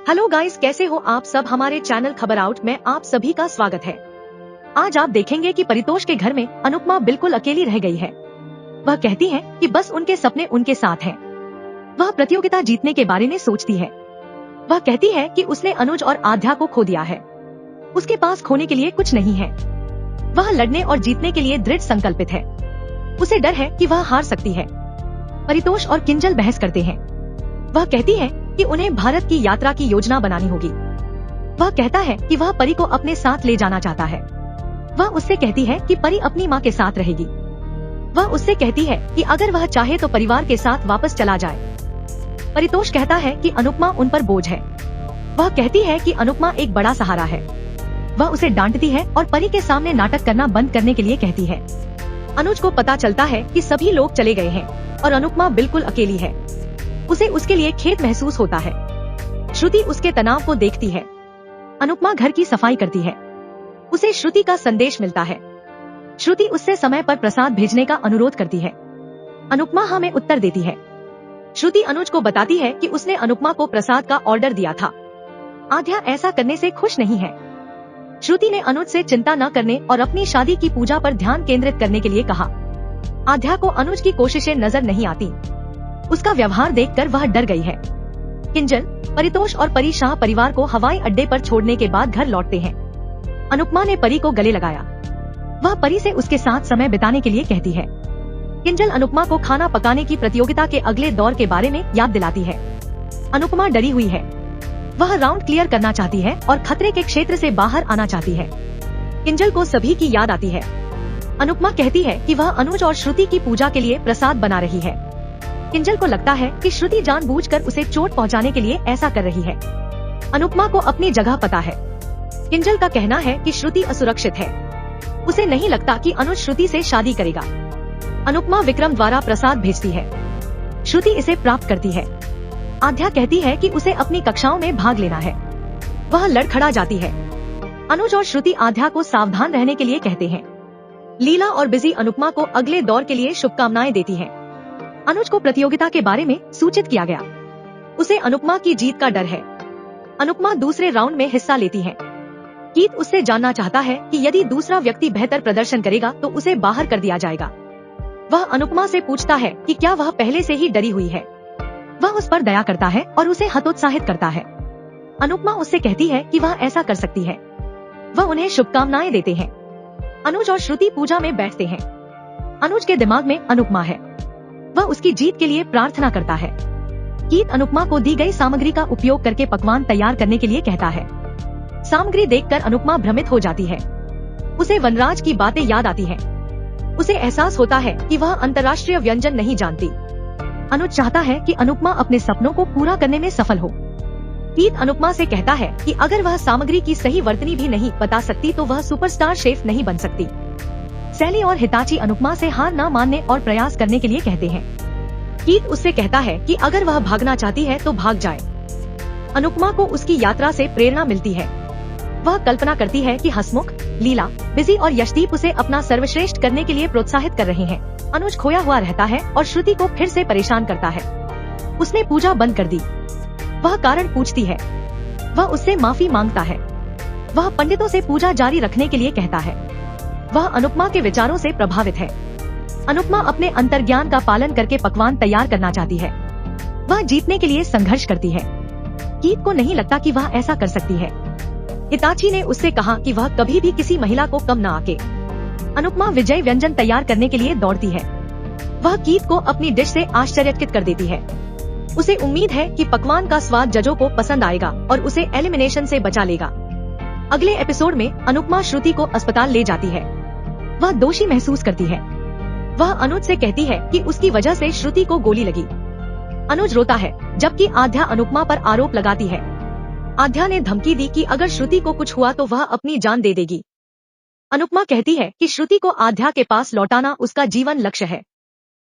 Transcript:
Hello guys, कैसे हो आप सब। हमारे चैनल खबर आउट में आप सभी का स्वागत है। आज आप देखेंगे कि परितोष के घर में अनुपमा बिल्कुल अकेली रह गई है। वह कहती है कि बस उनके सपने उनके साथ हैं। वह प्रतियोगिता जीतने के बारे में सोचती है। वह कहती है कि उसने अनुज और आध्या को खो दिया है। उसके पास खोने के लिए कुछ नहीं है। वह लड़ने और जीतने के लिए दृढ़ संकल्पित है। उसे डर है कि वह हार सकती है। परितोष और किंजल बहस करते हैं। वह कहती है कि उन्हें भारत की यात्रा की योजना बनानी होगी। वह कहता है कि वह परी को अपने साथ ले जाना चाहता है। वह उससे कहती है कि परी अपनी माँ के साथ रहेगी। वह उससे कहती है कि अगर वह चाहे तो परिवार के साथ वापस चला जाए। परितोष कहता है कि अनुपमा उन पर बोझ है। वह कहती है कि अनुपमा एक बड़ा सहारा है। वह उसे डांटती है और परी के सामने नाटक करना बंद करने के लिए कहती है। अनुज को पता चलता है कि सभी लोग चले गए हैं और अनुपमा बिल्कुल अकेली है। उसे उसके लिए खेद महसूस होता है। श्रुति उसके तनाव को देखती है। अनुपमा घर की सफाई करती है। उसे श्रुति का संदेश मिलता है। श्रुति उससे समय पर प्रसाद भेजने का अनुरोध करती है। अनुपमा हमें उत्तर देती है। श्रुति अनुज को बताती है कि उसने अनुपमा को प्रसाद का ऑर्डर दिया था। आध्या ऐसा करने से खुश नहीं है। श्रुति ने अनुज से चिंता न करने और अपनी शादी की पूजा पर ध्यान केंद्रित करने के लिए कहा। आध्या को अनुज की कोशिशें नजर नहीं आती। उसका व्यवहार देखकर वह डर गई है। किंजल, परितोष और परी शाह परिवार को हवाई अड्डे पर छोड़ने के बाद घर लौटते हैं। अनुपमा ने परी को गले लगाया। वह परी से उसके साथ समय बिताने के लिए कहती है। किंजल अनुपमा को खाना पकाने की प्रतियोगिता के अगले दौर के बारे में याद दिलाती है। अनुपमा डरी हुई है। वह राउंड क्लियर करना चाहती है और खतरे के क्षेत्र से बाहर आना चाहती है। किंजल को सभी की याद आती है। अनुपमा कहती है कि वह अनुज और श्रुति की पूजा के लिए प्रसाद बना रही है। किंजल को लगता है कि श्रुति जानबूझकर उसे चोट पहुंचाने के लिए ऐसा कर रही है। अनुपमा को अपनी जगह पता है। किंजल का कहना है कि श्रुति असुरक्षित है। उसे नहीं लगता कि अनुज श्रुति से शादी करेगा। अनुपमा विक्रम द्वारा प्रसाद भेजती है। श्रुति इसे प्राप्त करती है। आध्या कहती है कि उसे अपनी कक्षाओं में भाग लेना है। वह लड़खड़ा जाती है। अनुज और श्रुति आध्या को सावधान रहने के लिए कहते हैं। लीला और बिजी अनुपमा को अगले दौर के लिए शुभकामनाएं देती हैं। अनुज को प्रतियोगिता के बारे में सूचित किया गया। उसे अनुपमा की जीत का डर है। अनुपमा दूसरे राउंड में हिस्सा लेती है। कीत उससे जानना चाहता है कि यदि दूसरा व्यक्ति बेहतर प्रदर्शन करेगा तो उसे बाहर कर दिया जाएगा। वह अनुपमा से पूछता है कि क्या वह पहले से ही डरी हुई है। वह उस पर दया करता है और उसे हतोत्साहित करता है। अनुपमा उससे कहती है कि वह ऐसा कर सकती है। वह उन्हें शुभकामनाएं देते हैं। अनुज और श्रुति पूजा में बैठते हैं। अनुज के दिमाग में अनुपमा है। वह उसकी जीत के लिए प्रार्थना करता है। कीत अनुपमा को दी गई सामग्री का उपयोग करके पकवान तैयार करने के लिए कहता है। सामग्री देखकर अनुपमा भ्रमित हो जाती है। उसे वनराज की बातें याद आती हैं। उसे एहसास होता है कि वह अंतर्राष्ट्रीय व्यंजन नहीं जानती। अनुज चाहता है कि अनुपमा अपने सपनों को पूरा करने में सफल हो। कीत अनुपमा से कहता है कि अगर वह सामग्री की सही वर्तनी भी नहीं बता सकती तो वह सुपरस्टार शेफ नहीं बन सकती। सैली और हिताची अनुपमा से हार न मानने और प्रयास करने के लिए कहते हैं। कीत उससे कहता है कि अगर वह भागना चाहती है तो भाग जाए। अनुपमा को उसकी यात्रा से प्रेरणा मिलती है। वह कल्पना करती है कि हसमुख, लीला, बिजी और यशदीप उसे अपना सर्वश्रेष्ठ करने के लिए प्रोत्साहित कर रहे हैं। अनुज खोया हुआ रहता है और श्रुति को फिर से परेशान करता है। उसने पूजा बंद कर दी। वह कारण पूछती है। वह उससे माफी मांगता है। वह पंडितों से पूजा जारी रखने के लिए कहता है। वह अनुपमा के विचारों से प्रभावित है। अनुपमा अपने अंतर्ज्ञान का पालन करके पकवान तैयार करना चाहती है। वह जीतने के लिए संघर्ष करती है। कीत को नहीं लगता कि वह ऐसा कर सकती है। हिताची ने उससे कहा कि वह कभी भी किसी महिला को कम न आके। अनुपमा विजय व्यंजन तैयार करने के लिए दौड़ती है। वह कीत को अपनी डिश से आश्चर्यचकित कर देती है। उसे उम्मीद है कि पकवान का स्वाद जजों को पसंद आएगा और उसे एलिमिनेशन से बचा लेगा। अगले एपिसोड में अनुपमा श्रुति को अस्पताल ले जाती है। वह दोषी महसूस करती है। वह अनुज से कहती है कि उसकी वजह से श्रुति को गोली लगी। अनुज रोता है, जबकि आध्या अनुपमा पर आरोप लगाती है। आध्या ने धमकी दी कि अगर श्रुति को कुछ हुआ तो वह अपनी जान दे देगी। अनुपमा कहती है कि श्रुति को आध्या के पास लौटाना उसका जीवन लक्ष्य है।